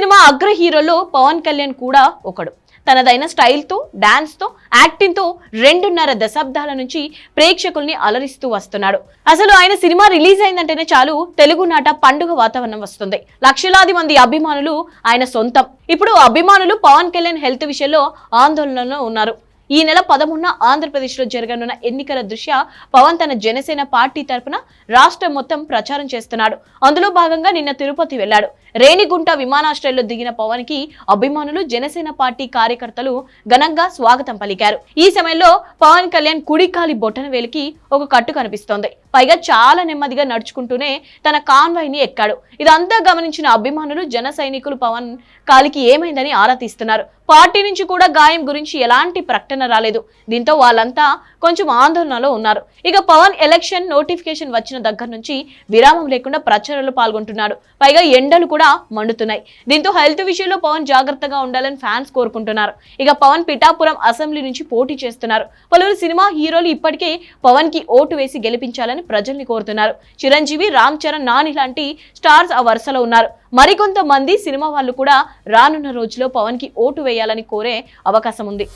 Cinema అగ్ర హీరోలో పవన్ కళ్యాణ్ కూడా ఒకడు. తనదైన స్టైల్తో, డాన్స్తో, యాక్టింగ్తో 2.5 దశాబ్దాల నుంచి ప్రేక్షకుల్ని అలరిస్తూ వస్తున్నాడు. అసలు ఆయన సినిమా రిలీజ్ అయిందంటేనే చాలు తెలుగునాట పండుగ వాతావరణం వస్తుంది. లక్షలాది మంది అభిమానులు ఆయన సొంతం. ఇప్పుడు అభిమానులు పవన్ కళ్యాణ్ హెల్త్ విషయంలో ఆందోళనలో ఉన్నారు. ఈ నెల 13న ఆంధ్రప్రదేశ్లో జరగనున్న ఎన్నికల దృష్ట్యా పవన్ తన జనసేన పార్టీ తరఫున రాష్ట్రం మొత్తం ప్రచారం చేస్తున్నాడు. అందులో భాగంగా నిన్న తిరుపతి వెళ్లాడు. రేణిగుంట విమానాశ్రయంలో దిగిన పవన్ కి అభిమానులు, జనసేన పార్టీ కార్యకర్తలు ఘనంగా స్వాగతం పలికారు. ఈ సమయంలో పవన్ కళ్యాణ్ కుడికాలి బొటన వేలికి ఒక కట్టు కనిపిస్తోంది. పైగా చాలా నెమ్మదిగా నడుచుకుంటూనే తన కాన్వాయ్ ని ఎక్కాడు. ఇదంతా గమనించిన అభిమానులు, జన సైనికులు పవన్ కాలికి ఏమైందని ఆరా తీస్తున్నారు. పార్టీ నుంచి కూడా గాయం గురించి ఎలాంటి ప్రకటన రాలేదు. దీంతో వాళ్ళంతా కొంచెం ఆందోళనలో ఉన్నారు. ఇక పవన్ ఎలక్షన్ నోటిఫికేషన్ వచ్చిన దగ్గర నుంచి విరామం లేకుండా ప్రచారంలో పాల్గొంటున్నాడు. పైగా ఎండలు కూడా మండుతున్నాయి. దీంతో హెల్త్ విషయంలో పవన్ జాగ్రత్తగా ఉండాలని ఫ్యాన్స్ కోరుకుంటున్నారు. ఇక పవన్ పిఠాపురం అసెంబ్లీ నుంచి పోటీ చేస్తున్నారు. పలువురు సినిమా హీరోలు ఇప్పటికే పవన్ కి ఓటు వేసి గెలిపించాలని ప్రజల్ని కోరుతున్నారు. చిరంజీవి, రామ్ చరణ్, నాని లాంటి స్టార్స్ ఆ వరుసలో ఉన్నారు. మరికొంతమంది సినిమా వాళ్ళు కూడా రానున్న రోజుల్లో పవన్ కి ఓటు వేయాలని కోరే అవకాశం ఉంది.